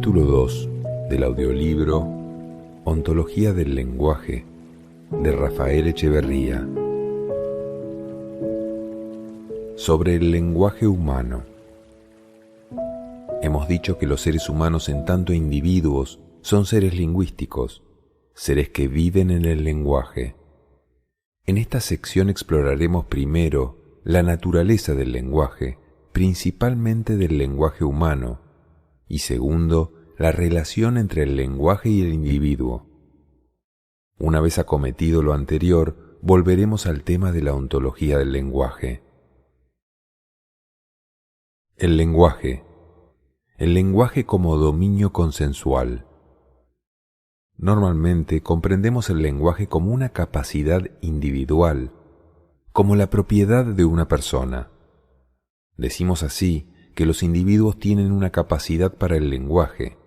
Capítulo 2 del audiolibro Ontología del lenguaje de Rafael Echeverría. Sobre el lenguaje humano. Hemos dicho que los seres humanos, en tanto individuos, son seres lingüísticos, seres que viven en el lenguaje. En esta sección exploraremos primero la naturaleza del lenguaje, principalmente del lenguaje humano, y segundo, la relación entre el lenguaje y el individuo. Una vez acometido lo anterior, volveremos al tema de la ontología del lenguaje. El lenguaje como dominio consensual. Normalmente comprendemos el lenguaje como una capacidad individual, como la propiedad de una persona. Decimos así que los individuos tienen una capacidad para el lenguaje.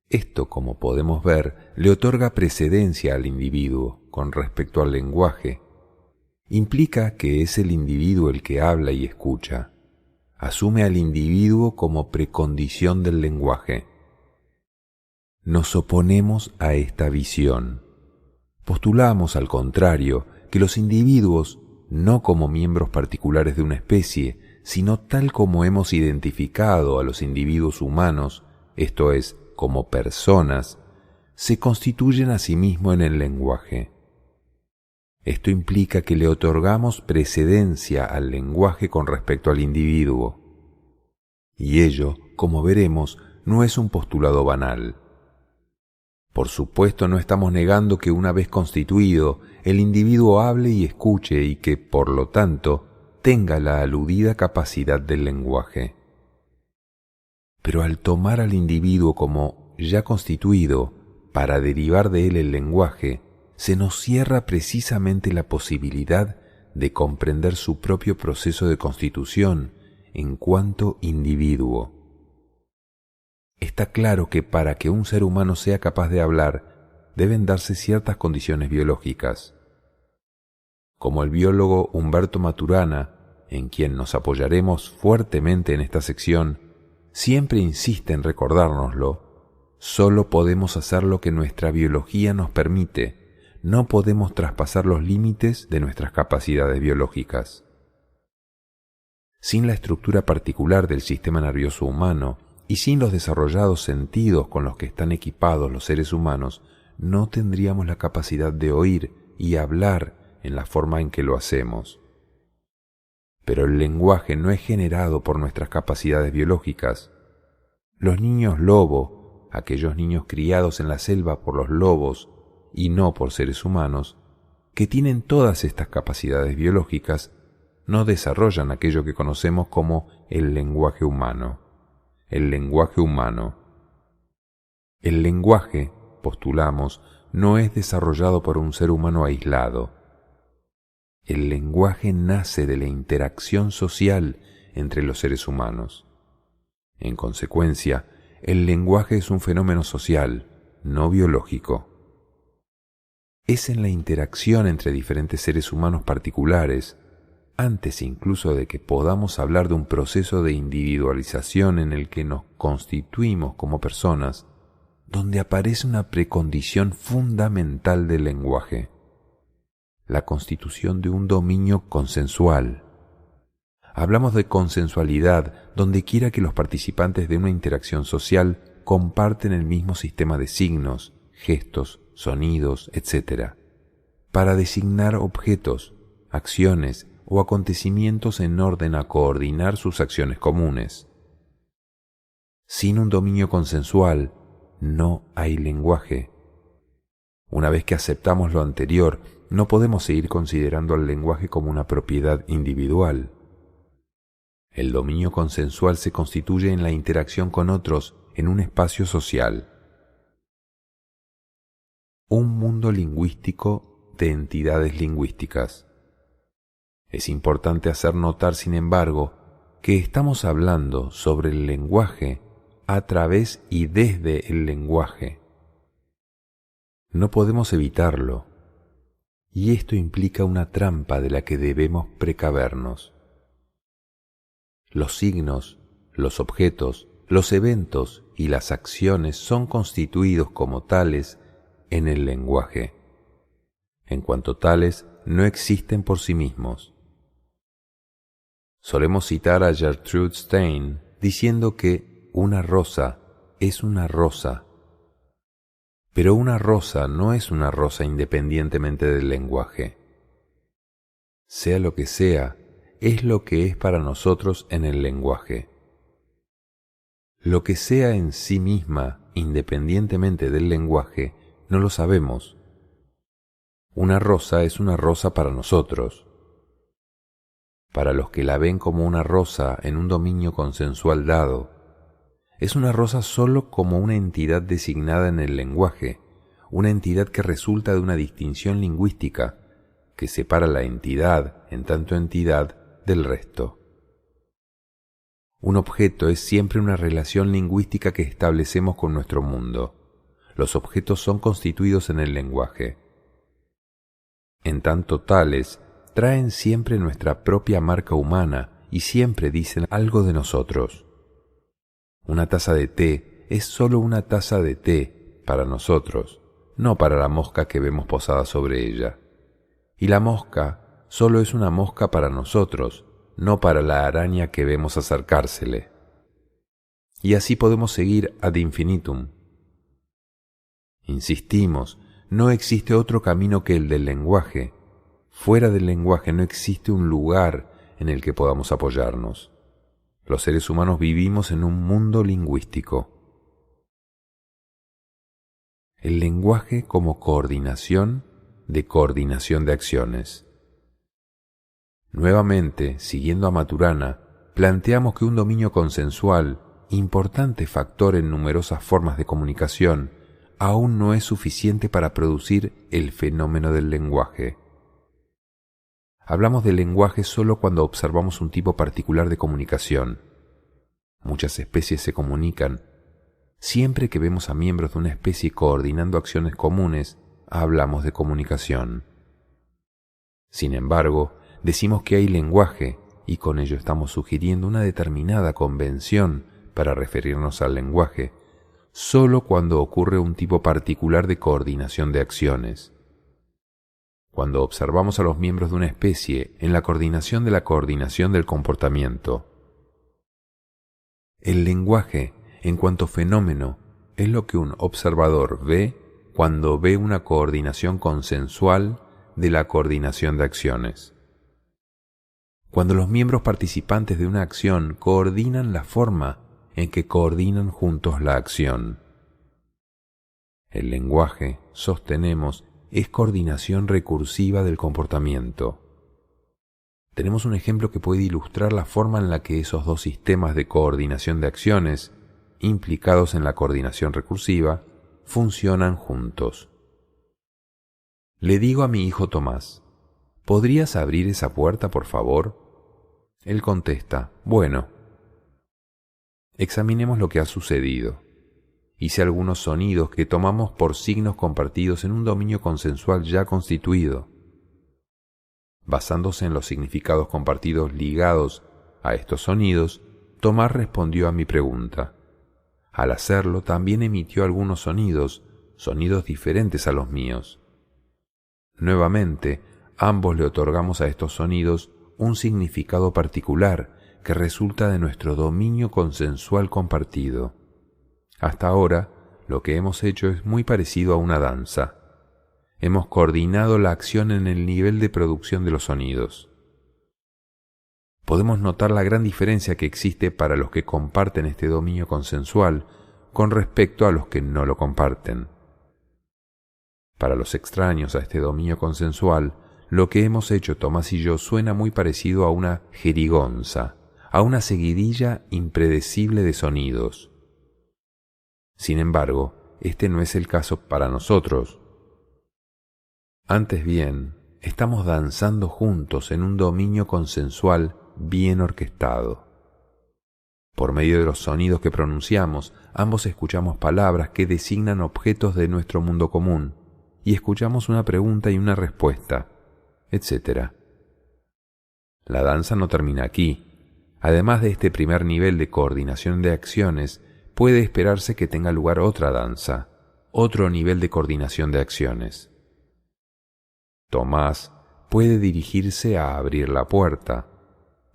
Esto, como podemos ver, le otorga precedencia al individuo con respecto al lenguaje. Implica que es el individuo el que habla y escucha. Asume al individuo como precondición del lenguaje. Nos oponemos a esta visión. Postulamos, al contrario, que los individuos, no como miembros particulares de una especie, sino tal como hemos identificado a los individuos humanos, esto es, como personas, se constituyen a sí mismos en el lenguaje. Esto implica que le otorgamos precedencia al lenguaje con respecto al individuo. Y ello, como veremos, no es un postulado banal. Por supuesto, no estamos negando que una vez constituido, el individuo hable y escuche y que, por lo tanto, tenga la aludida capacidad del lenguaje. Pero al tomar al individuo como ya constituido para derivar de él el lenguaje, se nos cierra precisamente la posibilidad de comprender su propio proceso de constitución en cuanto individuo. Está claro que para que un ser humano sea capaz de hablar, deben darse ciertas condiciones biológicas. Como el biólogo Humberto Maturana, en quien nos apoyaremos fuertemente en esta sección, siempre insiste en recordárnoslo, solo podemos hacer lo que nuestra biología nos permite, no podemos traspasar los límites de nuestras capacidades biológicas. Sin la estructura particular del sistema nervioso humano y sin los desarrollados sentidos con los que están equipados los seres humanos, no tendríamos la capacidad de oír y hablar en la forma en que lo hacemos. Pero el lenguaje no es generado por nuestras capacidades biológicas. Los niños lobo, aquellos niños criados en la selva por los lobos y no por seres humanos, que tienen todas estas capacidades biológicas, no desarrollan aquello que conocemos como el lenguaje humano. El lenguaje humano. El lenguaje, postulamos, no es desarrollado por un ser humano aislado. El lenguaje nace de la interacción social entre los seres humanos. En consecuencia, el lenguaje es un fenómeno social, no biológico. Es en la interacción entre diferentes seres humanos particulares, antes incluso de que podamos hablar de un proceso de individualización en el que nos constituimos como personas, donde aparece una precondición fundamental del lenguaje: la constitución de un dominio consensual. Hablamos de consensualidad donde quiera que los participantes de una interacción social comparten el mismo sistema de signos, gestos, sonidos, etc., para designar objetos, acciones o acontecimientos en orden a coordinar sus acciones comunes. Sin un dominio consensual, no hay lenguaje. Una vez que aceptamos lo anterior, no podemos seguir considerando al lenguaje como una propiedad individual. El dominio consensual se constituye en la interacción con otros en un espacio social. Un mundo lingüístico de entidades lingüísticas. Es importante hacer notar, sin embargo, que estamos hablando sobre el lenguaje a través y desde el lenguaje. No podemos evitarlo, y esto implica una trampa de la que debemos precavernos. Los signos, los objetos, los eventos y las acciones son constituidos como tales en el lenguaje. En cuanto tales, no existen por sí mismos. Solemos citar a Gertrude Stein diciendo que una rosa es una rosa, pero una rosa no es una rosa independientemente del lenguaje. Sea lo que sea, es lo que es para nosotros en el lenguaje. Lo que sea en sí misma, independientemente del lenguaje, no lo sabemos. Una rosa es una rosa para nosotros. Para los que la ven como una rosa en un dominio consensual dado, es una rosa solo como una entidad designada en el lenguaje, una entidad que resulta de una distinción lingüística que separa la entidad, en tanto entidad, del resto. Un objeto es siempre una relación lingüística que establecemos con nuestro mundo. Los objetos son constituidos en el lenguaje. En tanto tales, traen siempre nuestra propia marca humana y siempre dicen algo de nosotros. Una taza de té es solo una taza de té para nosotros, no para la mosca que vemos posada sobre ella. Y la mosca solo es una mosca para nosotros, no para la araña que vemos acercársele. Y así podemos seguir ad infinitum. Insistimos, no existe otro camino que el del lenguaje. Fuera del lenguaje no existe un lugar en el que podamos apoyarnos. Los seres humanos vivimos en un mundo lingüístico. El lenguaje como coordinación de acciones. Nuevamente, siguiendo a Maturana, planteamos que un dominio consensual, importante factor en numerosas formas de comunicación, aún no es suficiente para producir el fenómeno del lenguaje. Hablamos del lenguaje solo cuando observamos un tipo particular de comunicación. Muchas especies se comunican. Siempre que vemos a miembros de una especie coordinando acciones comunes, hablamos de comunicación. Sin embargo, decimos que hay lenguaje y con ello estamos sugiriendo una determinada convención para referirnos al lenguaje, solo cuando ocurre un tipo particular de coordinación de acciones. Cuando observamos a los miembros de una especie en la coordinación del comportamiento. El lenguaje, en cuanto fenómeno, es lo que un observador ve cuando ve una coordinación consensual de la coordinación de acciones. Cuando los miembros participantes de una acción coordinan la forma en que coordinan juntos la acción. El lenguaje, sostenemos, es coordinación recursiva del comportamiento. Tenemos un ejemplo que puede ilustrar la forma en la que esos dos sistemas de coordinación de acciones, implicados en la coordinación recursiva, funcionan juntos. Le digo a mi hijo Tomás, ¿podrías abrir esa puerta, por favor? Él contesta, bueno. Examinemos lo que ha sucedido. Hice algunos sonidos que tomamos por signos compartidos en un dominio consensual ya constituido. Basándose en los significados compartidos ligados a estos sonidos, Tomás respondió a mi pregunta. Al hacerlo, también emitió algunos sonidos diferentes a los míos. Nuevamente, ambos le otorgamos a estos sonidos un significado particular que resulta de nuestro dominio consensual compartido. Hasta ahora, lo que hemos hecho es muy parecido a una danza. Hemos coordinado la acción en el nivel de producción de los sonidos. Podemos notar la gran diferencia que existe para los que comparten este dominio consensual con respecto a los que no lo comparten. Para los extraños a este dominio consensual, lo que hemos hecho Tomás y yo suena muy parecido a una jerigonza, a una seguidilla impredecible de sonidos. Sin embargo, este no es el caso para nosotros. Antes bien, estamos danzando juntos en un dominio consensual bien orquestado. Por medio de los sonidos que pronunciamos, ambos escuchamos palabras que designan objetos de nuestro mundo común, y escuchamos una pregunta y una respuesta, etc. La danza no termina aquí. Además de este primer nivel de coordinación de acciones, puede esperarse que tenga lugar otra danza, otro nivel de coordinación de acciones. Tomás puede dirigirse a abrir la puerta.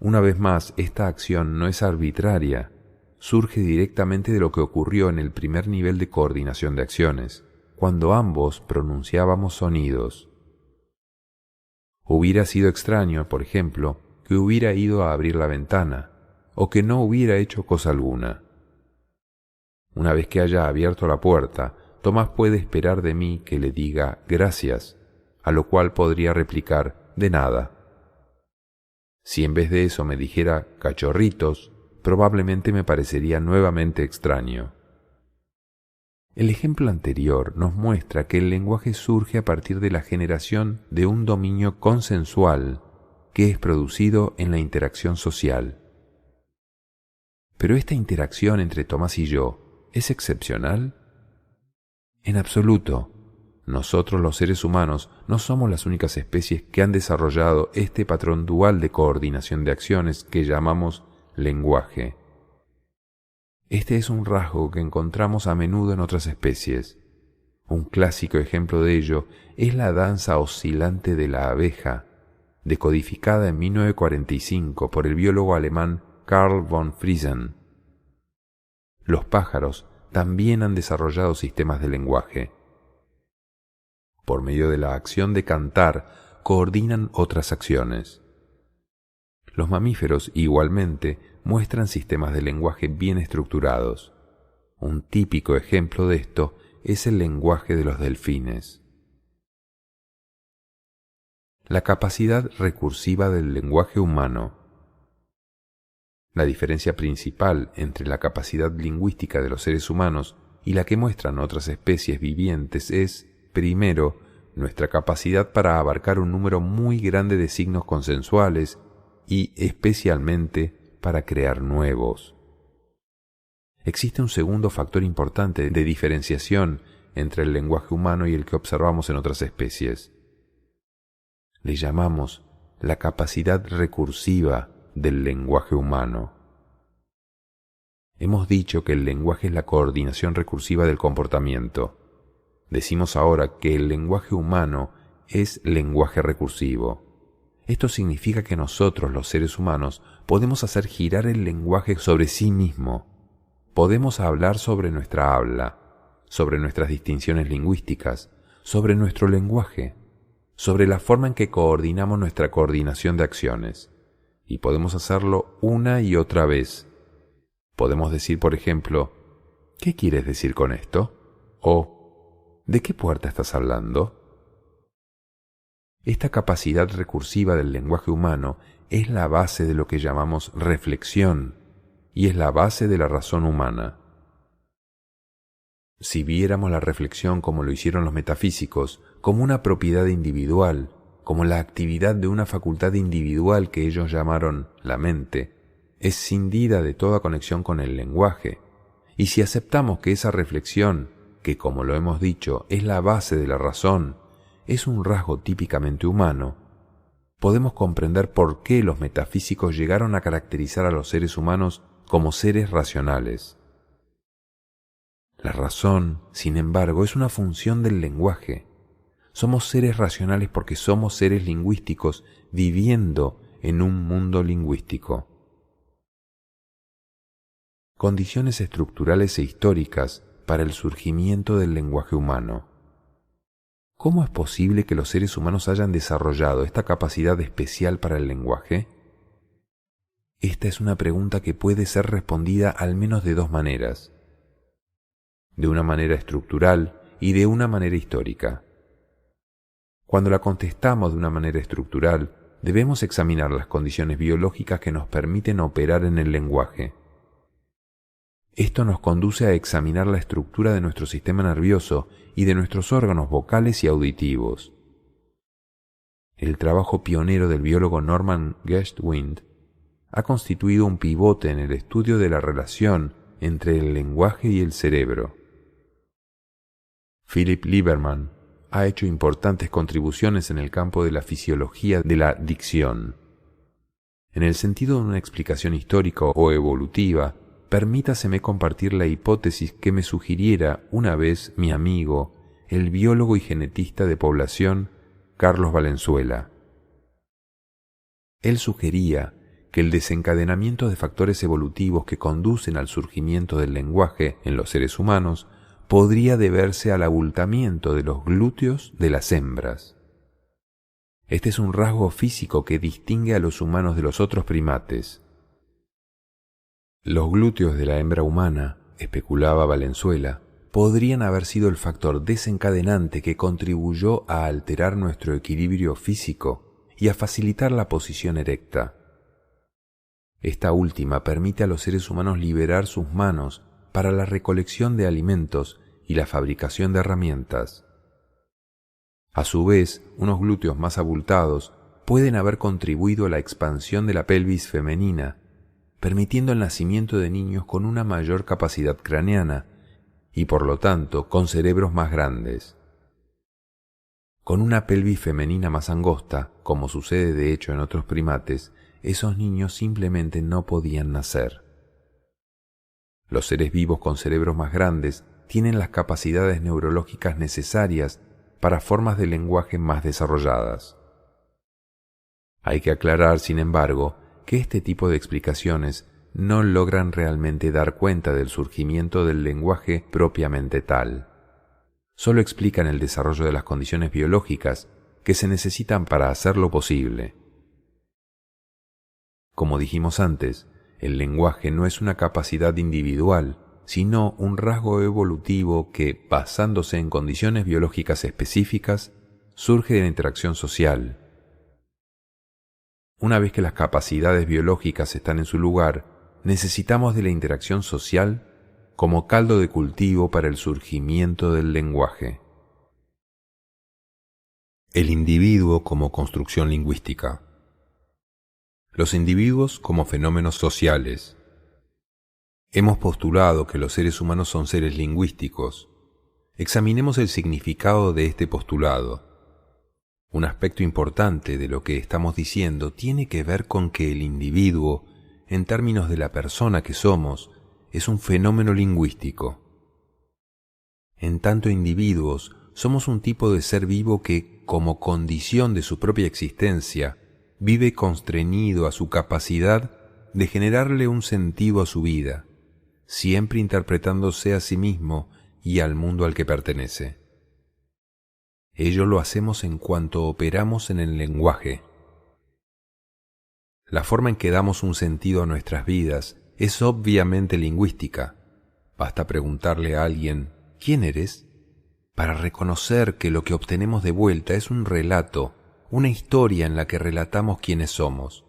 Una vez más, esta acción no es arbitraria, surge directamente de lo que ocurrió en el primer nivel de coordinación de acciones, cuando ambos pronunciábamos sonidos. Hubiera sido extraño, por ejemplo, que hubiera ido a abrir la ventana, o que no hubiera hecho cosa alguna. Una vez que haya abierto la puerta, Tomás puede esperar de mí que le diga gracias, a lo cual podría replicar de nada. Si en vez de eso me dijera cachorritos, probablemente me parecería nuevamente extraño. El ejemplo anterior nos muestra que el lenguaje surge a partir de la generación de un dominio consensual que es producido en la interacción social. ¿Pero esta interacción entre Tomás y yo es excepcional? En absoluto. Nosotros los seres humanos no somos las únicas especies que han desarrollado este patrón dual de coordinación de acciones que llamamos lenguaje. Este es un rasgo que encontramos a menudo en otras especies. Un clásico ejemplo de ello es la danza oscilante de la abeja, decodificada en 1945 por el biólogo alemán Karl von Friesen. Los pájaros también han desarrollado sistemas de lenguaje. Por medio de la acción de cantar, coordinan otras acciones. Los mamíferos, igualmente, muestran sistemas de lenguaje bien estructurados. Un típico ejemplo de esto es el lenguaje de los delfines. La capacidad recursiva del lenguaje humano. La diferencia principal entre la capacidad lingüística de los seres humanos y la que muestran otras especies vivientes es, primero, nuestra capacidad para abarcar un número muy grande de signos consensuales y, especialmente, para crear nuevos. Existe un segundo factor importante de diferenciación entre el lenguaje humano y el que observamos en otras especies. Le llamamos la capacidad recursiva del lenguaje humano. Hemos dicho que el lenguaje es la coordinación recursiva del comportamiento. Decimos ahora que el lenguaje humano es lenguaje recursivo. Esto significa que nosotros, los seres humanos, podemos hacer girar el lenguaje sobre sí mismo. Podemos hablar sobre nuestra habla, sobre nuestras distinciones lingüísticas, sobre nuestro lenguaje, sobre la forma en que coordinamos nuestra coordinación de acciones. Y podemos hacerlo una y otra vez. Podemos decir, por ejemplo, ¿qué quieres decir con esto? O ¿de qué puerta estás hablando? Esta capacidad recursiva del lenguaje humano es la base de lo que llamamos reflexión y es la base de la razón humana. Si viéramos la reflexión como lo hicieron los metafísicos, como una propiedad individual, como la actividad de una facultad individual que ellos llamaron la mente, escindida de toda conexión con el lenguaje, y si aceptamos que esa reflexión, que como lo hemos dicho es la base de la razón, es un rasgo típicamente humano, podemos comprender por qué los metafísicos llegaron a caracterizar a los seres humanos como seres racionales. La razón, sin embargo, es una función del lenguaje. Somos seres racionales porque somos seres lingüísticos viviendo en un mundo lingüístico. Condiciones estructurales e históricas para el surgimiento del lenguaje humano. ¿Cómo es posible que los seres humanos hayan desarrollado esta capacidad especial para el lenguaje? Esta es una pregunta que puede ser respondida al menos de dos maneras. De una manera estructural y de una manera histórica. Cuando la contestamos de una manera estructural, debemos examinar las condiciones biológicas que nos permiten operar en el lenguaje. Esto nos conduce a examinar la estructura de nuestro sistema nervioso y de nuestros órganos vocales y auditivos. El trabajo pionero del biólogo Norman Geschwind ha constituido un pivote en el estudio de la relación entre el lenguaje y el cerebro. Philip Lieberman ha hecho importantes contribuciones en el campo de la fisiología de la dicción. En el sentido de una explicación histórica o evolutiva, permítaseme compartir la hipótesis que me sugiriera una vez mi amigo, el biólogo y genetista de población, Carlos Valenzuela. Él sugería que el desencadenamiento de factores evolutivos que conducen al surgimiento del lenguaje en los seres humanos podría deberse al abultamiento de los glúteos de las hembras. Este es un rasgo físico que distingue a los humanos de los otros primates. Los glúteos de la hembra humana, especulaba Valenzuela, podrían haber sido el factor desencadenante que contribuyó a alterar nuestro equilibrio físico y a facilitar la posición erecta. Esta última permite a los seres humanos liberar sus manos para la recolección de alimentos y la fabricación de herramientas. A su vez, unos glúteos más abultados pueden haber contribuido a la expansión de la pelvis femenina, permitiendo el nacimiento de niños con una mayor capacidad craneana y por lo tanto con cerebros más grandes. Con una pelvis femenina más angosta, como sucede de hecho en otros primates, esos niños simplemente no podían nacer. Los seres vivos con cerebros más grandes tienen las capacidades neurológicas necesarias para formas de lenguaje más desarrolladas. Hay que aclarar, sin embargo, que este tipo de explicaciones no logran realmente dar cuenta del surgimiento del lenguaje propiamente tal. Solo explican el desarrollo de las condiciones biológicas que se necesitan para hacerlo posible. Como dijimos antes, el lenguaje no es una capacidad individual, sino un rasgo evolutivo que, basándose en condiciones biológicas específicas, surge de la interacción social. Una vez que las capacidades biológicas están en su lugar, necesitamos de la interacción social como caldo de cultivo para el surgimiento del lenguaje. El individuo como construcción lingüística. Los individuos como fenómenos sociales. Hemos postulado que los seres humanos son seres lingüísticos. Examinemos el significado de este postulado. Un aspecto importante de lo que estamos diciendo tiene que ver con que el individuo, en términos de la persona que somos, es un fenómeno lingüístico. En tanto individuos, somos un tipo de ser vivo que, como condición de su propia existencia, vive constreñido a su capacidad de generarle un sentido a su vida, siempre interpretándose a sí mismo y al mundo al que pertenece. Ello lo hacemos en cuanto operamos en el lenguaje. La forma en que damos un sentido a nuestras vidas es obviamente lingüística. Basta preguntarle a alguien, ¿quién eres?, para reconocer que lo que obtenemos de vuelta es un relato, una historia en la que relatamos quiénes somos.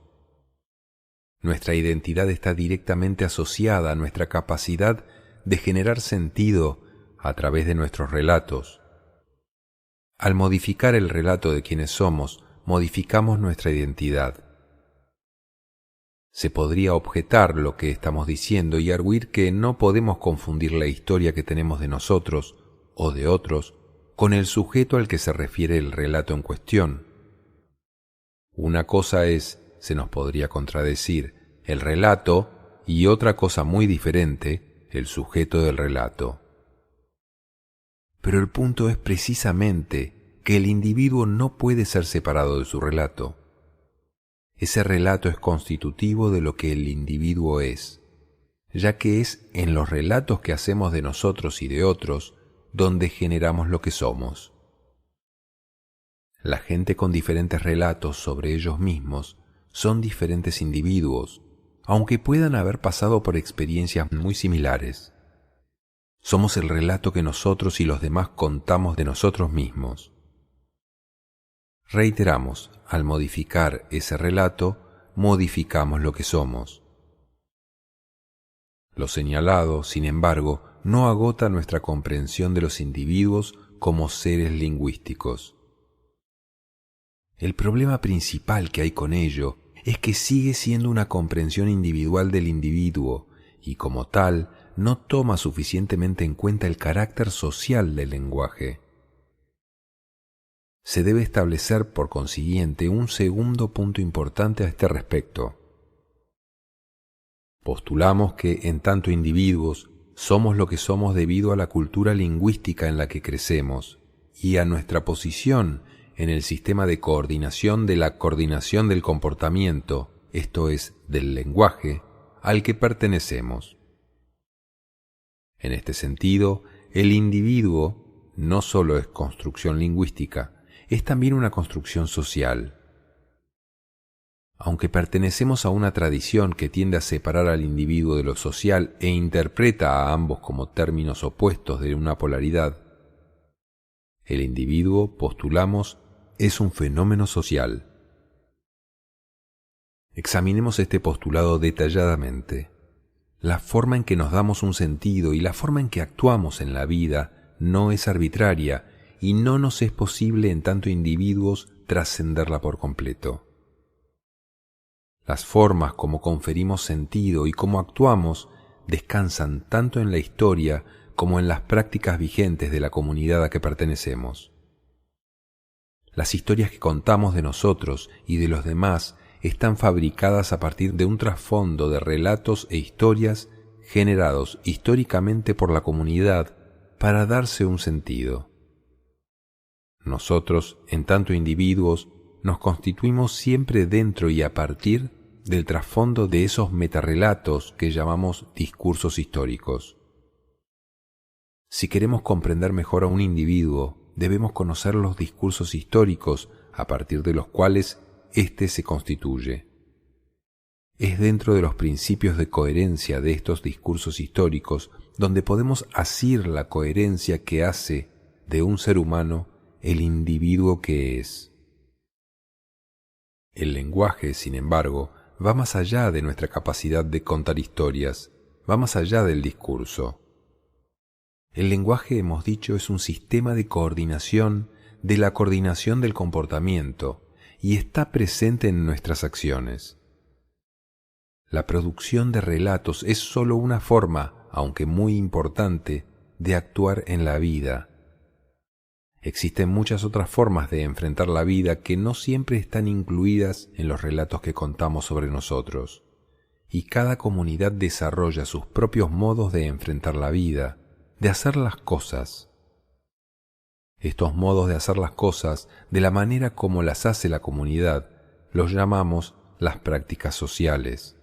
Nuestra identidad está directamente asociada a nuestra capacidad de generar sentido a través de nuestros relatos. Al modificar el relato de quiénes somos, modificamos nuestra identidad. Se podría objetar lo que estamos diciendo y arguir que no podemos confundir la historia que tenemos de nosotros o de otros con el sujeto al que se refiere el relato en cuestión. Una cosa es, se nos podría contradecir, el relato y otra cosa muy diferente, el sujeto del relato. Pero el punto es precisamente que el individuo no puede ser separado de su relato. Ese relato es constitutivo de lo que el individuo es, ya que es en los relatos que hacemos de nosotros y de otros donde generamos lo que somos. La gente con diferentes relatos sobre ellos mismos son diferentes individuos, aunque puedan haber pasado por experiencias muy similares. Somos el relato que nosotros y los demás contamos de nosotros mismos. Reiteramos, al modificar ese relato, modificamos lo que somos. Lo señalado, sin embargo, no agota nuestra comprensión de los individuos como seres lingüísticos. El problema principal que hay con ello es que sigue siendo una comprensión individual del individuo y, como tal, no toma suficientemente en cuenta el carácter social del lenguaje. Se debe establecer, por consiguiente, un segundo punto importante a este respecto. Postulamos que, en tanto individuos, somos lo que somos debido a la cultura lingüística en la que crecemos y a nuestra posición en el sistema de coordinación de la coordinación del comportamiento, esto es, del lenguaje, al que pertenecemos. En este sentido, el individuo no solo es construcción lingüística, es también una construcción social. Aunque pertenecemos a una tradición que tiende a separar al individuo de lo social e interpreta a ambos como términos opuestos de una polaridad, el individuo, postulamos, es un fenómeno social. Examinemos este postulado detalladamente. La forma en que nos damos un sentido y la forma en que actuamos en la vida no es arbitraria y no nos es posible en tanto individuos trascenderla por completo. Las formas como conferimos sentido y cómo actuamos descansan tanto en la historia como en las prácticas vigentes de la comunidad a que pertenecemos. Las historias que contamos de nosotros y de los demás están fabricadas a partir de un trasfondo de relatos e historias generados históricamente por la comunidad para darse un sentido. Nosotros, en tanto individuos, nos constituimos siempre dentro y a partir del trasfondo de esos metarrelatos que llamamos discursos históricos. Si queremos comprender mejor a un individuo, debemos conocer los discursos históricos a partir de los cuales éste se constituye. Es dentro de los principios de coherencia de estos discursos históricos donde podemos asir la coherencia que hace de un ser humano el individuo que es. El lenguaje, sin embargo, va más allá de nuestra capacidad de contar historias, va más allá del discurso. El lenguaje, hemos dicho, es un sistema de coordinación de la coordinación del comportamiento y está presente en nuestras acciones. La producción de relatos es sólo una forma, aunque muy importante, de actuar en la vida. Existen muchas otras formas de enfrentar la vida que no siempre están incluidas en los relatos que contamos sobre nosotros, y cada comunidad desarrolla sus propios modos de enfrentar la vida, de hacer las cosas. Estos modos de hacer las cosas, de la manera como las hace la comunidad, los llamamos las prácticas sociales.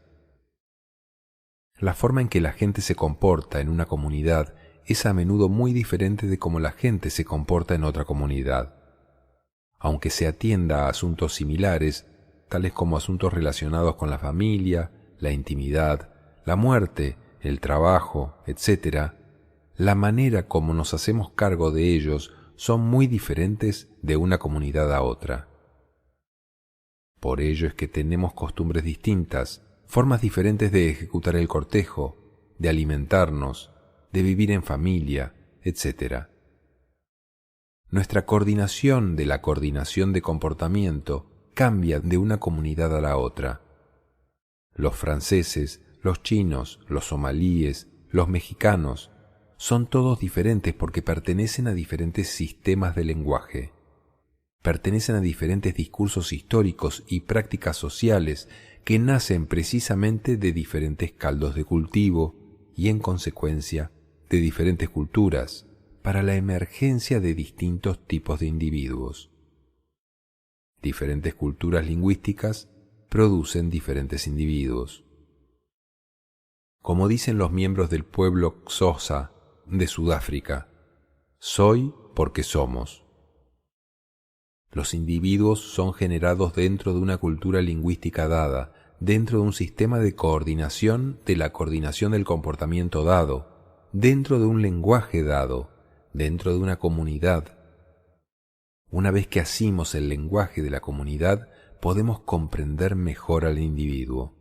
La forma en que la gente se comporta en una comunidad es a menudo muy diferente de cómo la gente se comporta en otra comunidad. Aunque se atienda a asuntos similares, tales como asuntos relacionados con la familia, la intimidad, la muerte, el trabajo, etc., la manera como nos hacemos cargo de ellos son muy diferentes de una comunidad a otra. Por ello es que tenemos costumbres distintas, formas diferentes de ejecutar el cortejo, de alimentarnos, de vivir en familia, etc. Nuestra coordinación de la coordinación de comportamiento cambia de una comunidad a la otra. Los franceses, los chinos, los somalíes, los mexicanos, son todos diferentes porque pertenecen a diferentes sistemas de lenguaje. Pertenecen a diferentes discursos históricos y prácticas sociales que nacen precisamente de diferentes caldos de cultivo y, en consecuencia, de diferentes culturas para la emergencia de distintos tipos de individuos. Diferentes culturas lingüísticas producen diferentes individuos. Como dicen los miembros del pueblo Xhosa de Sudáfrica, soy porque somos. Los individuos son generados dentro de una cultura lingüística dada, dentro de un sistema de coordinación de la coordinación del comportamiento dado, dentro de un lenguaje dado, dentro de una comunidad. Una vez que asimos el lenguaje de la comunidad, podemos comprender mejor al individuo.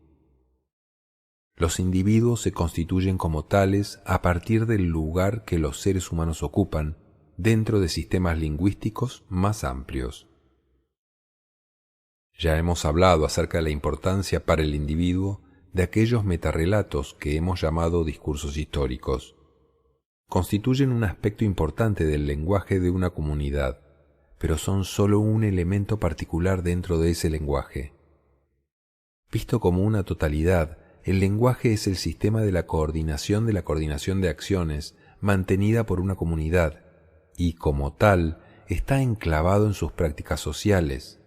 Los individuos se constituyen como tales a partir del lugar que los seres humanos ocupan dentro de sistemas lingüísticos más amplios. Ya hemos hablado acerca de la importancia para el individuo de aquellos metarrelatos que hemos llamado discursos históricos. Constituyen un aspecto importante del lenguaje de una comunidad, pero son sólo un elemento particular dentro de ese lenguaje. Visto como una totalidad, el lenguaje es el sistema de la coordinación de acciones mantenida por una comunidad y, como tal, está enclavado en sus prácticas sociales,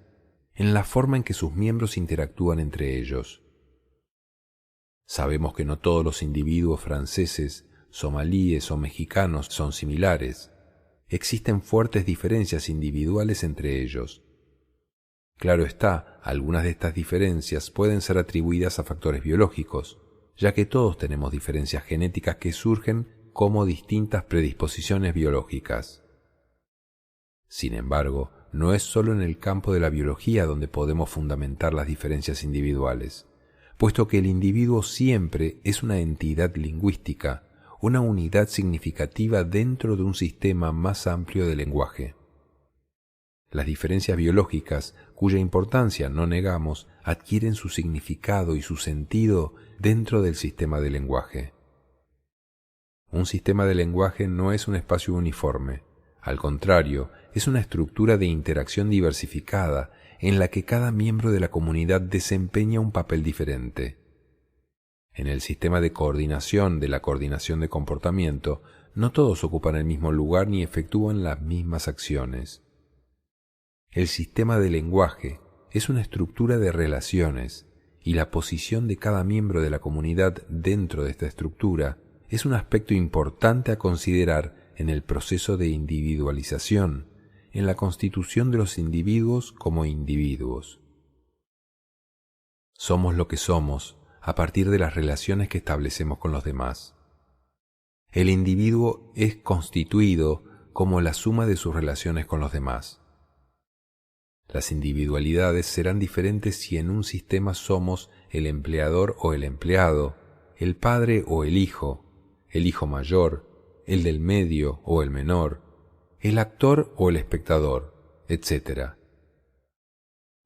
en la forma en que sus miembros interactúan entre ellos. Sabemos que no todos los individuos franceses, somalíes o mexicanos son similares. Existen fuertes diferencias individuales entre ellos. Claro está, algunas de estas diferencias pueden ser atribuidas a factores biológicos, ya que todos tenemos diferencias genéticas que surgen como distintas predisposiciones biológicas. Sin embargo, no es solo en el campo de la biología donde podemos fundamentar las diferencias individuales, puesto que el individuo siempre es una entidad lingüística, una unidad significativa dentro de un sistema más amplio de lenguaje. Las diferencias biológicas, cuya importancia no negamos, adquieren su significado y su sentido dentro del sistema de lenguaje. Un sistema de lenguaje no es un espacio uniforme, al contrario, es una estructura de interacción diversificada en la que cada miembro de la comunidad desempeña un papel diferente. En el sistema de la coordinación de comportamiento, no todos ocupan el mismo lugar ni efectúan las mismas acciones. El sistema de lenguaje es una estructura de relaciones y la posición de cada miembro de la comunidad dentro de esta estructura es un aspecto importante a considerar en el proceso de individualización, en la constitución de los individuos como individuos. Somos lo que somos a partir de las relaciones que establecemos con los demás. El individuo es constituido como la suma de sus relaciones con los demás. Las individualidades serán diferentes si en un sistema somos el empleador o el empleado, el padre o el hijo mayor, el del medio o el menor, el actor o el espectador, etc.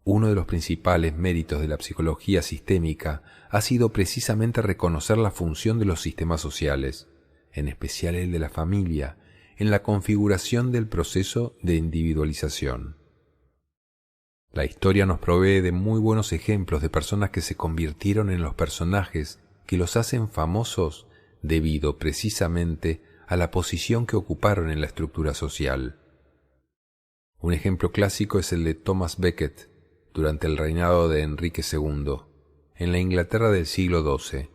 Uno de los principales méritos de la psicología sistémica ha sido precisamente reconocer la función de los sistemas sociales, en especial el de la familia, en la configuración del proceso de individualización. La historia nos provee de muy buenos ejemplos de personas que se convirtieron en los personajes que los hacen famosos debido precisamente a la posición que ocuparon en la estructura social. Un ejemplo clásico es el de Thomas Becket durante el reinado de Enrique II, en la Inglaterra del siglo XII.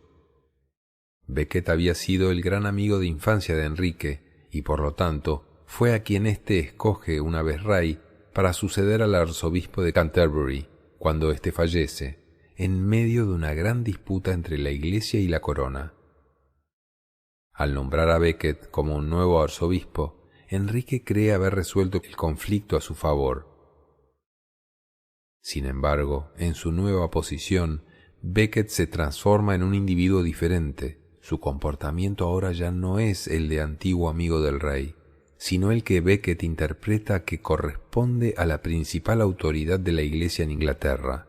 Becket había sido el gran amigo de infancia de Enrique y por lo tanto fue a quien éste escoge una vez rey para suceder al arzobispo de Canterbury cuando éste fallece, en medio de una gran disputa entre la Iglesia y la corona. Al nombrar a Becket como un nuevo arzobispo, Enrique cree haber resuelto el conflicto a su favor. Sin embargo, en su nueva posición, Becket se transforma en un individuo diferente. Su comportamiento ahora ya no es el de antiguo amigo del rey, sino el que Becket interpreta que corresponde a la principal autoridad de la Iglesia en Inglaterra.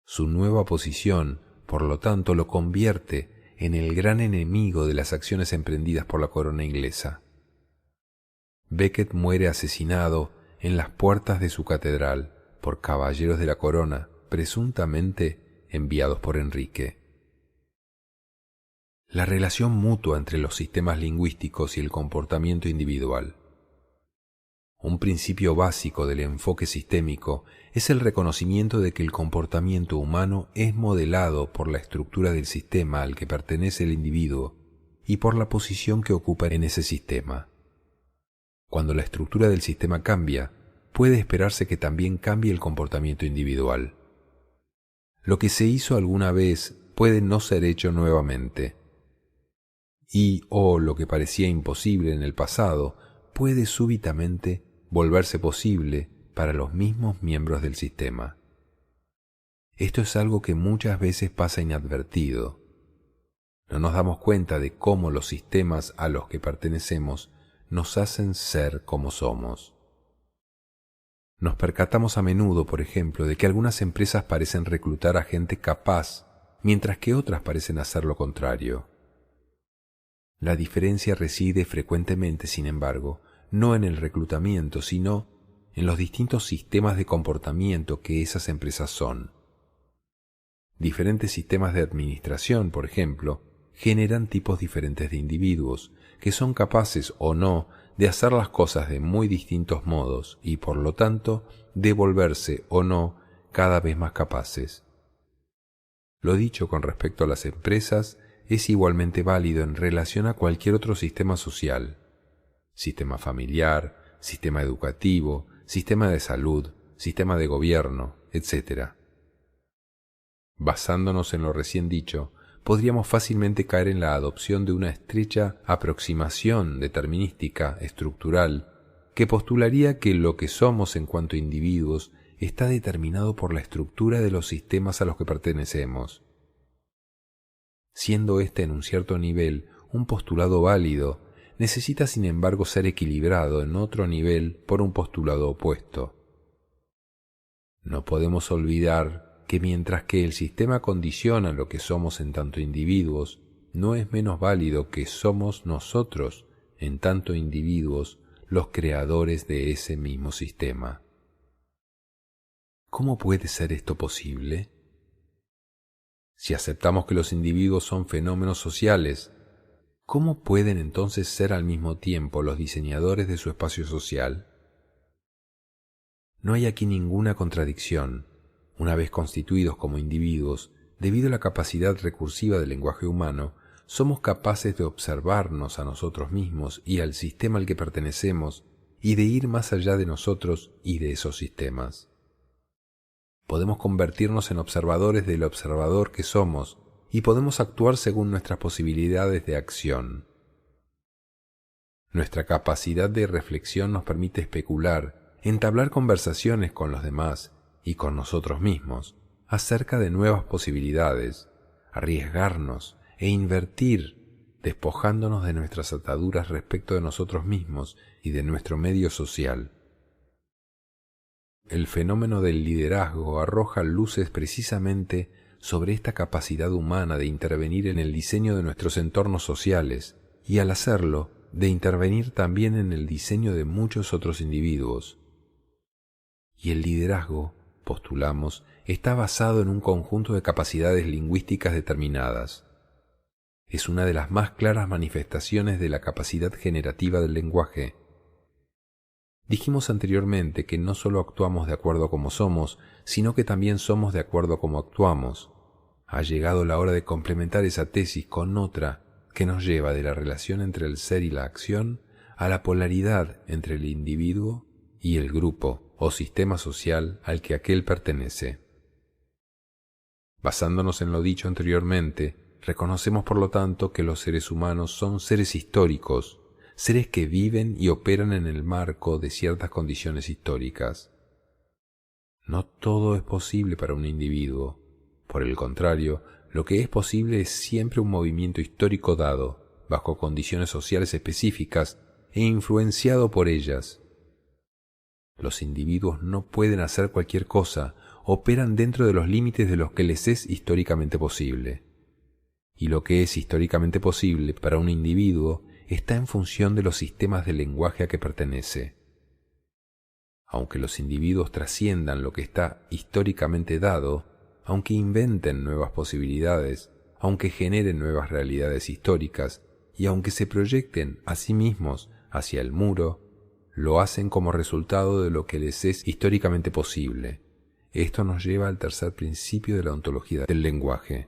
Su nueva posición, por lo tanto, lo convierte en el gran enemigo de las acciones emprendidas por la corona inglesa. Becket muere asesinado en las puertas de su catedral por caballeros de la corona, presuntamente enviados por Enrique. La relación mutua entre los sistemas lingüísticos y el comportamiento individual. Un principio básico del enfoque sistémico es el reconocimiento de que el comportamiento humano es modelado por la estructura del sistema al que pertenece el individuo y por la posición que ocupa en ese sistema. Cuando la estructura del sistema cambia, puede esperarse que también cambie el comportamiento individual. Lo que se hizo alguna vez puede no ser hecho nuevamente. O lo que parecía imposible en el pasado puede súbitamente volverse posible para los mismos miembros del sistema. Esto es algo que muchas veces pasa inadvertido. No nos damos cuenta de cómo los sistemas a los que pertenecemos nos hacen ser como somos. Nos percatamos a menudo, por ejemplo, de que algunas empresas parecen reclutar a gente capaz, mientras que otras parecen hacer lo contrario. La diferencia reside frecuentemente, sin embargo, no en el reclutamiento, sino en los distintos sistemas de comportamiento que esas empresas son. Diferentes sistemas de administración, por ejemplo, generan tipos diferentes de individuos, que son capaces o no de hacer las cosas de muy distintos modos y, por lo tanto, de volverse o no cada vez más capaces. Lo dicho con respecto a las empresas es igualmente válido en relación a cualquier otro sistema social: sistema familiar, sistema educativo, sistema de salud, sistema de gobierno, etc. Basándonos en lo recién dicho, podríamos fácilmente caer en la adopción de una estrecha aproximación determinística estructural que postularía que lo que somos en cuanto a individuos está determinado por la estructura de los sistemas a los que pertenecemos. Siendo este en un cierto nivel un postulado válido, necesita sin embargo ser equilibrado en otro nivel por un postulado opuesto. No podemos olvidar que mientras que el sistema condiciona lo que somos en tanto individuos, no es menos válido que somos nosotros, en tanto individuos, los creadores de ese mismo sistema. ¿Cómo puede ser esto posible? Si aceptamos que los individuos son fenómenos sociales, ¿cómo pueden entonces ser al mismo tiempo los diseñadores de su espacio social? No hay aquí ninguna contradicción. Una vez constituidos como individuos, debido a la capacidad recursiva del lenguaje humano, somos capaces de observarnos a nosotros mismos y al sistema al que pertenecemos y de ir más allá de nosotros y de esos sistemas. Podemos convertirnos en observadores del observador que somos y podemos actuar según nuestras posibilidades de acción. Nuestra capacidad de reflexión nos permite especular, entablar conversaciones con los demás y con nosotros mismos acerca de nuevas posibilidades, arriesgarnos e invertir, despojándonos de nuestras ataduras respecto de nosotros mismos y de nuestro medio social. El fenómeno del liderazgo arroja luces precisamente sobre esta capacidad humana de intervenir en el diseño de nuestros entornos sociales y, al hacerlo, de intervenir también en el diseño de muchos otros individuos. Y el liderazgo, postulamos, está basado en un conjunto de capacidades lingüísticas determinadas. Es una de las más claras manifestaciones de la capacidad generativa del lenguaje. Dijimos anteriormente que no solo actuamos de acuerdo a cómo somos, sino que también somos de acuerdo a cómo actuamos. Ha llegado la hora de complementar esa tesis con otra que nos lleva de la relación entre el ser y la acción a la polaridad entre el individuo y el grupo o sistema social al que aquél pertenece. Basándonos en lo dicho anteriormente, reconocemos por lo tanto que los seres humanos son seres históricos, seres que viven y operan en el marco de ciertas condiciones históricas. No todo es posible para un individuo. Por el contrario, lo que es posible es siempre un movimiento histórico dado, bajo condiciones sociales específicas e influenciado por ellas. Los individuos no pueden hacer cualquier cosa, operan dentro de los límites de los que les es históricamente posible. Y lo que es históricamente posible para un individuo está en función de los sistemas de lenguaje a que pertenece. Aunque los individuos trasciendan lo que está históricamente dado, aunque inventen nuevas posibilidades, aunque generen nuevas realidades históricas y aunque se proyecten a sí mismos hacia el muro, lo hacen como resultado de lo que les es históricamente posible. Esto nos lleva al tercer principio de la ontología del lenguaje.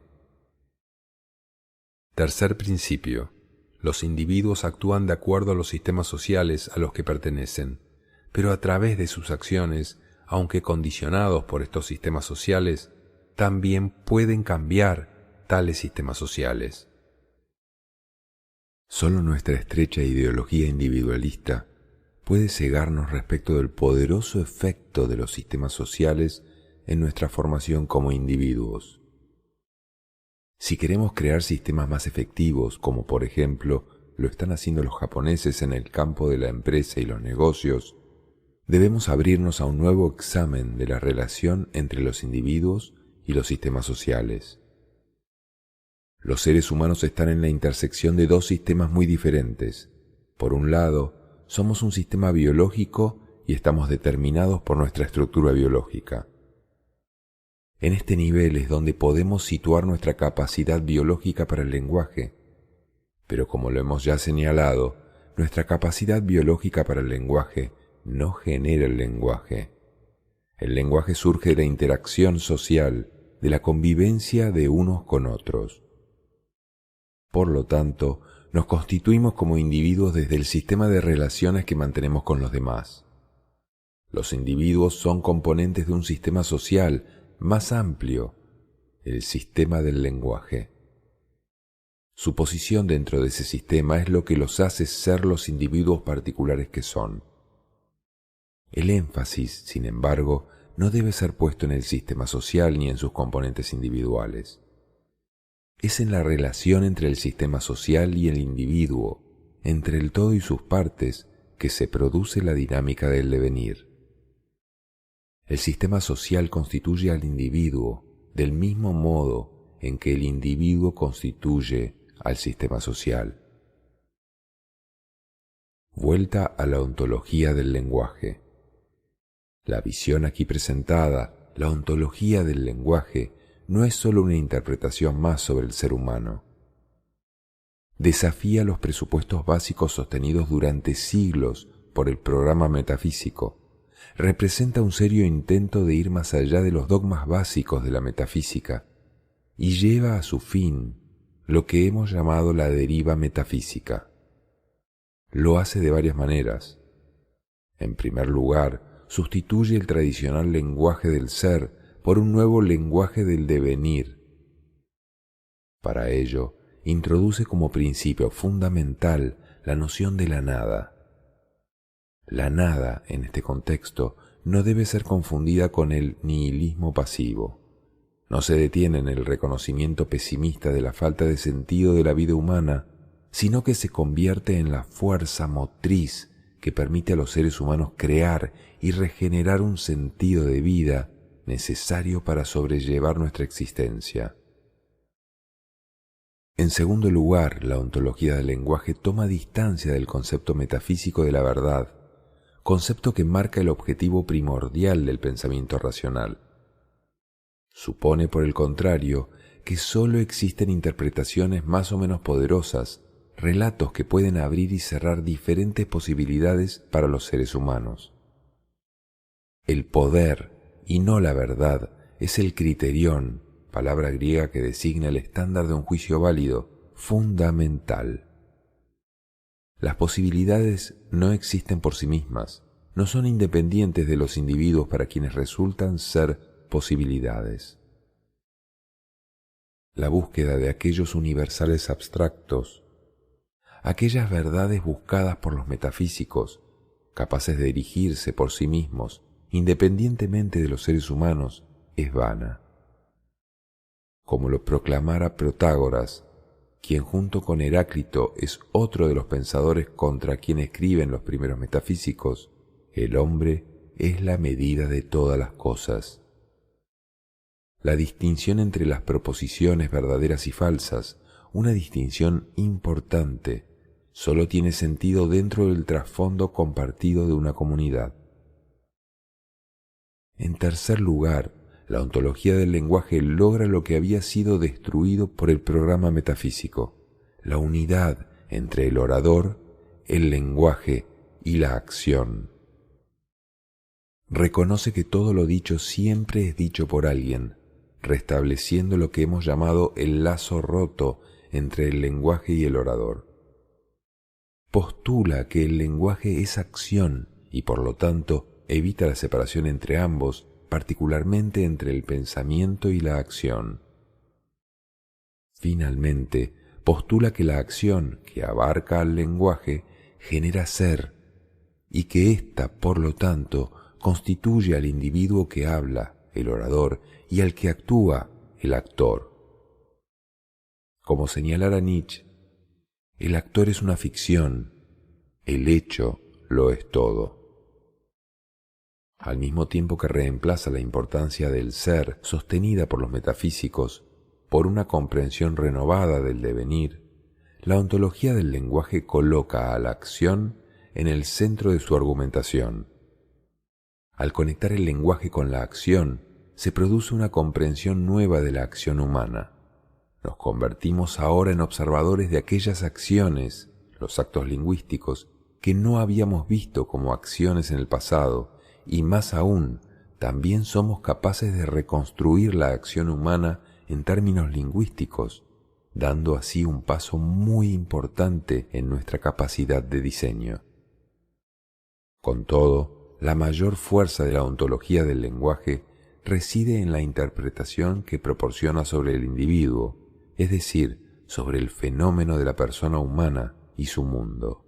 Tercer principio. Los individuos actúan de acuerdo a los sistemas sociales a los que pertenecen, pero a través de sus acciones, aunque condicionados por estos sistemas sociales, también pueden cambiar tales sistemas sociales. Solo nuestra estrecha ideología individualista puede cegarnos respecto del poderoso efecto de los sistemas sociales en nuestra formación como individuos. Si queremos crear sistemas más efectivos, como por ejemplo lo están haciendo los japoneses en el campo de la empresa y los negocios, debemos abrirnos a un nuevo examen de la relación entre los individuos y los sistemas sociales. Los seres humanos están en la intersección de dos sistemas muy diferentes. Por un lado, somos un sistema biológico y estamos determinados por nuestra estructura biológica. En este nivel es donde podemos situar nuestra capacidad biológica para el lenguaje, pero como lo hemos ya señalado, nuestra capacidad biológica para el lenguaje no genera el lenguaje. El lenguaje surge de la interacción social, de la convivencia de unos con otros. Por lo tanto, nos constituimos como individuos desde el sistema de relaciones que mantenemos con los demás. Los individuos son componentes de un sistema social más amplio, el sistema del lenguaje. Su posición dentro de ese sistema es lo que los hace ser los individuos particulares que son. El énfasis, sin embargo, no debe ser puesto en el sistema social ni en sus componentes individuales. Es en la relación entre el sistema social y el individuo, entre el todo y sus partes, que se produce la dinámica del devenir. El sistema social constituye al individuo del mismo modo en que el individuo constituye al sistema social. Vuelta a la ontología del lenguaje. La visión aquí presentada, la ontología del lenguaje, no es sólo una interpretación más sobre el ser humano. Desafía los presupuestos básicos sostenidos durante siglos por el programa metafísico. Representa un serio intento de ir más allá de los dogmas básicos de la metafísica y lleva a su fin lo que hemos llamado la deriva metafísica. Lo hace de varias maneras. En primer lugar, sustituye el tradicional lenguaje del ser por un nuevo lenguaje del devenir. Para ello, introduce como principio fundamental la noción de la nada. La nada, en este contexto, no debe ser confundida con el nihilismo pasivo. No se detiene en el reconocimiento pesimista de la falta de sentido de la vida humana, sino que se convierte en la fuerza motriz que permite a los seres humanos crear y regenerar un sentido de vida necesario para sobrellevar nuestra existencia. En segundo lugar, la ontología del lenguaje toma distancia del concepto metafísico de la verdad, concepto que marca el objetivo primordial del pensamiento racional. Supone, por el contrario, que sólo existen interpretaciones más o menos poderosas, relatos que pueden abrir y cerrar diferentes posibilidades para los seres humanos. El poder, y no la verdad, es el criterión, palabra griega que designa el estándar de un juicio válido, fundamental. Las posibilidades no existen por sí mismas, no son independientes de los individuos para quienes resultan ser posibilidades. La búsqueda de aquellos universales abstractos, aquellas verdades buscadas por los metafísicos, capaces de erigirse por sí mismos, independientemente de los seres humanos, es vana. Como lo proclamara Protágoras, quien junto con Heráclito es otro de los pensadores contra quien escriben los primeros metafísicos, el hombre es la medida de todas las cosas. La distinción entre las proposiciones verdaderas y falsas, una distinción importante, solo tiene sentido dentro del trasfondo compartido de una comunidad. En tercer lugar, la ontología del lenguaje logra lo que había sido destruido por el programa metafísico, la unidad entre el orador, el lenguaje y la acción. Reconoce que todo lo dicho siempre es dicho por alguien, restableciendo lo que hemos llamado el lazo roto entre el lenguaje y el orador. Postula que el lenguaje es acción y por lo tanto evita la separación entre ambos, particularmente entre el pensamiento y la acción. Finalmente, postula que la acción que abarca al lenguaje genera ser y que ésta, por lo tanto, constituye al individuo que habla, el orador, y al que actúa, el actor. Como señalara Nietzsche, el actor es una ficción, el hecho lo es todo. Al mismo tiempo que reemplaza la importancia del ser sostenida por los metafísicos por una comprensión renovada del devenir, la ontología del lenguaje coloca a la acción en el centro de su argumentación. Al conectar el lenguaje con la acción, se produce una comprensión nueva de la acción humana. Nos convertimos ahora en observadores de aquellas acciones, los actos lingüísticos, que no habíamos visto como acciones en el pasado, y más aún, también somos capaces de reconstruir la acción humana en términos lingüísticos, dando así un paso muy importante en nuestra capacidad de diseño. Con todo, la mayor fuerza de la ontología del lenguaje reside en la interpretación que proporciona sobre el individuo, es decir, sobre el fenómeno de la persona humana y su mundo.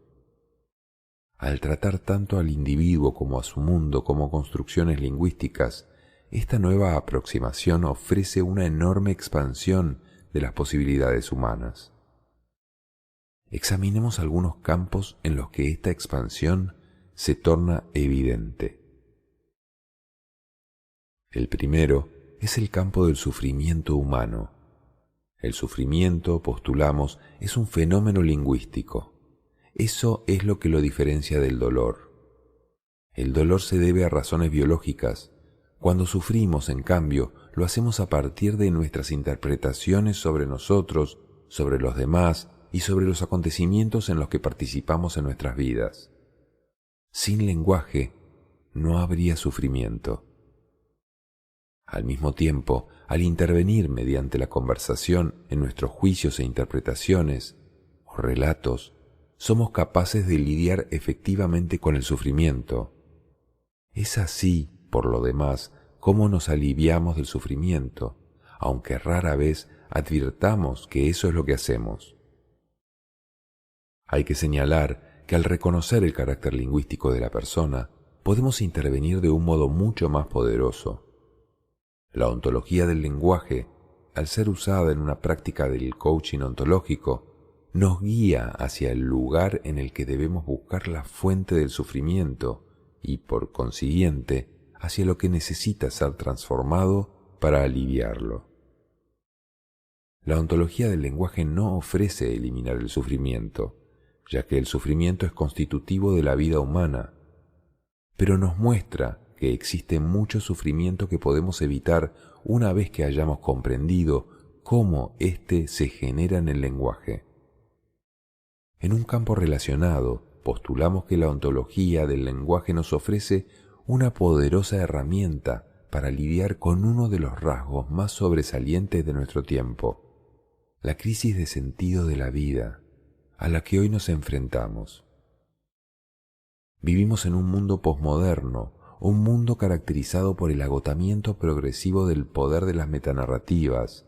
Al tratar tanto al individuo como a su mundo como construcciones lingüísticas, esta nueva aproximación ofrece una enorme expansión de las posibilidades humanas. Examinemos algunos campos en los que esta expansión se torna evidente. El primero es el campo del sufrimiento humano. El sufrimiento, postulamos, es un fenómeno lingüístico. Eso es lo que lo diferencia del dolor. El dolor se debe a razones biológicas. Cuando sufrimos, en cambio, lo hacemos a partir de nuestras interpretaciones sobre nosotros, sobre los demás y sobre los acontecimientos en los que participamos en nuestras vidas. Sin lenguaje, no habría sufrimiento. Al mismo tiempo, al intervenir mediante la conversación en nuestros juicios e interpretaciones o relatos, somos capaces de lidiar efectivamente con el sufrimiento. Es así, por lo demás, como nos aliviamos del sufrimiento, aunque rara vez advirtamos que eso es lo que hacemos. Hay que señalar que al reconocer el carácter lingüístico de la persona, podemos intervenir de un modo mucho más poderoso. La ontología del lenguaje, al ser usada en una práctica del coaching ontológico, nos guía hacia el lugar en el que debemos buscar la fuente del sufrimiento y, por consiguiente, hacia lo que necesita ser transformado para aliviarlo. La ontología del lenguaje no ofrece eliminar el sufrimiento, ya que el sufrimiento es constitutivo de la vida humana, pero nos muestra que existe mucho sufrimiento que podemos evitar una vez que hayamos comprendido cómo éste se genera en el lenguaje. En un campo relacionado, postulamos que la ontología del lenguaje nos ofrece una poderosa herramienta para lidiar con uno de los rasgos más sobresalientes de nuestro tiempo, la crisis de sentido de la vida, a la que hoy nos enfrentamos. Vivimos en un mundo posmoderno, un mundo caracterizado por el agotamiento progresivo del poder de las metanarrativas,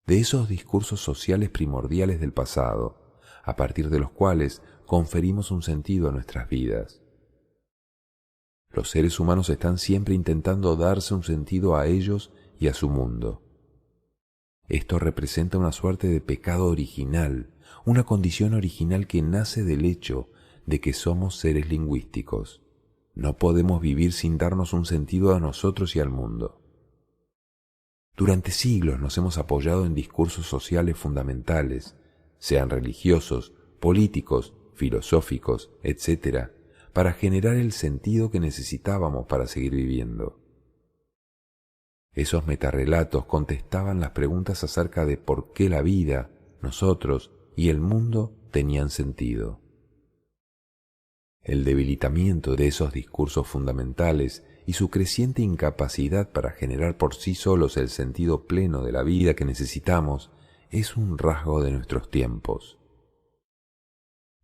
de esos discursos sociales primordiales del pasado, a partir de los cuales conferimos un sentido a nuestras vidas. Los seres humanos están siempre intentando darse un sentido a ellos y a su mundo. Esto representa una suerte de pecado original, una condición original que nace del hecho de que somos seres lingüísticos. No podemos vivir sin darnos un sentido a nosotros y al mundo. Durante siglos nos hemos apoyado en discursos sociales fundamentales, sean religiosos, políticos, filosóficos, etc., para generar el sentido que necesitábamos para seguir viviendo. Esos metarrelatos contestaban las preguntas acerca de por qué la vida, nosotros y el mundo tenían sentido. El debilitamiento de esos discursos fundamentales y su creciente incapacidad para generar por sí solos el sentido pleno de la vida que necesitamos es un rasgo de nuestros tiempos.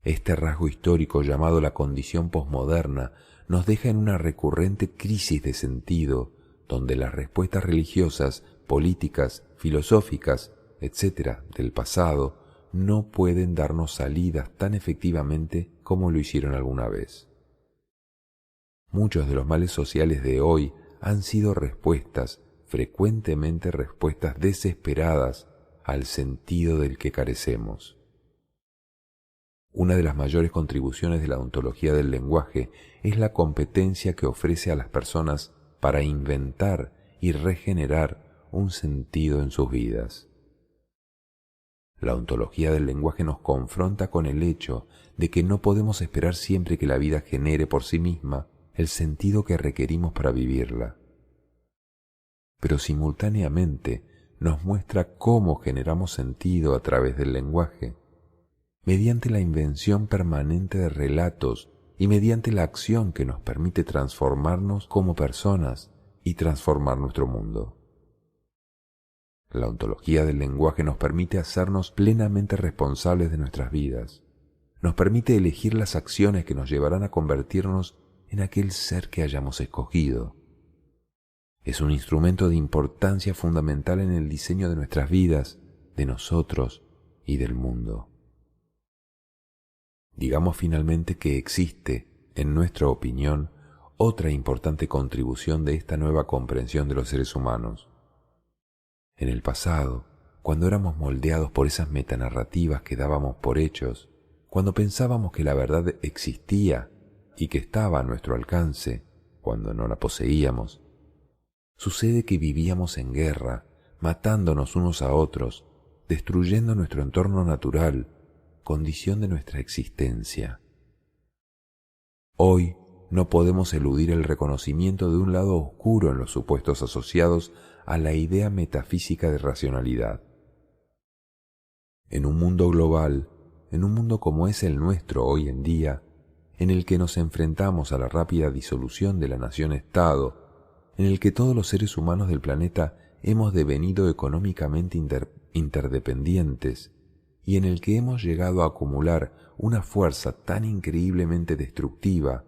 Este rasgo histórico llamado la condición posmoderna nos deja en una recurrente crisis de sentido, donde las respuestas religiosas, políticas, filosóficas, etc. del pasado no pueden darnos salidas tan efectivamente como lo hicieron alguna vez. Muchos de los males sociales de hoy han sido respuestas, frecuentemente respuestas desesperadas al sentido del que carecemos. Una de las mayores contribuciones de la ontología del lenguaje es la competencia que ofrece a las personas para inventar y regenerar un sentido en sus vidas. La ontología del lenguaje nos confronta con el hecho de que no podemos esperar siempre que la vida genere por sí misma el sentido que requerimos para vivirla. pero simultáneamente nos muestra cómo generamos sentido a través del lenguaje, mediante la invención permanente de relatos y mediante la acción que nos permite transformarnos como personas y transformar nuestro mundo. La ontología del lenguaje nos permite hacernos plenamente responsables de nuestras vidas. Nos permite elegir las acciones que nos llevarán a convertirnos en aquel ser que hayamos escogido. Es un instrumento de importancia fundamental en el diseño de nuestras vidas, de nosotros y del mundo. Digamos finalmente que existe, en nuestra opinión, otra importante contribución de esta nueva comprensión de los seres humanos. En el pasado, cuando éramos moldeados por esas metanarrativas que dábamos por hechos, cuando pensábamos que la verdad existía y que estaba a nuestro alcance, cuando no la poseíamos, sucede que vivíamos en guerra, matándonos unos a otros, destruyendo nuestro entorno natural, condición de nuestra existencia. Hoy no podemos eludir el reconocimiento de un lado oscuro en los supuestos asociados a la idea metafísica de racionalidad. En un mundo global, en un mundo como es el nuestro hoy en día, en el que nos enfrentamos a la rápida disolución de la nación-estado, en el que todos los seres humanos del planeta hemos devenido económicamente interdependientes y en el que hemos llegado a acumular una fuerza tan increíblemente destructiva,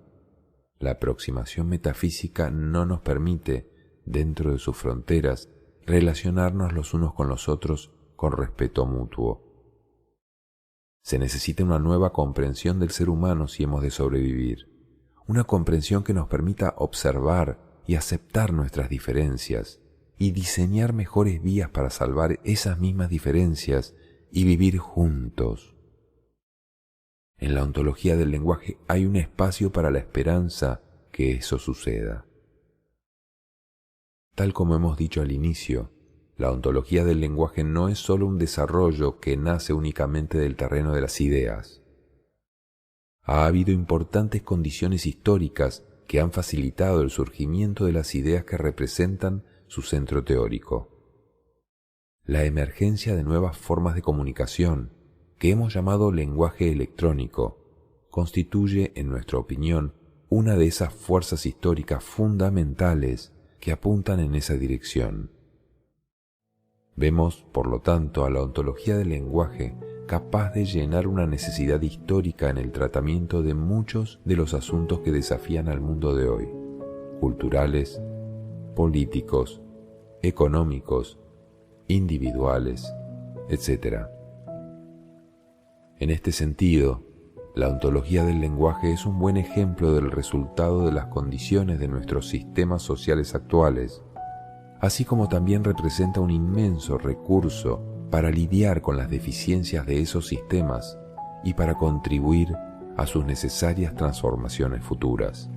la aproximación metafísica no nos permite, dentro de sus fronteras, relacionarnos los unos con los otros con respeto mutuo. Se necesita una nueva comprensión del ser humano si hemos de sobrevivir, una comprensión que nos permita observar y aceptar nuestras diferencias y diseñar mejores vías para salvar esas mismas diferencias y vivir juntos. En la ontología del lenguaje hay un espacio para la esperanza que eso suceda. Tal como hemos dicho al inicio, la ontología del lenguaje no es solo un desarrollo que nace únicamente del terreno de las ideas. Ha habido importantes condiciones históricas que han facilitado el surgimiento de las ideas que representan su centro teórico. La emergencia de nuevas formas de comunicación, que hemos llamado lenguaje electrónico, constituye, en nuestra opinión, una de esas fuerzas históricas fundamentales que apuntan en esa dirección. Vemos, por lo tanto, a la ontología del lenguaje capaz de llenar una necesidad histórica en el tratamiento de muchos de los asuntos que desafían al mundo de hoy, culturales, políticos, económicos, individuales, etc. En este sentido, la ontología del lenguaje es un buen ejemplo del resultado de las condiciones de nuestros sistemas sociales actuales, así como también representa un inmenso recurso para lidiar con las deficiencias de esos sistemas y para contribuir a sus necesarias transformaciones futuras.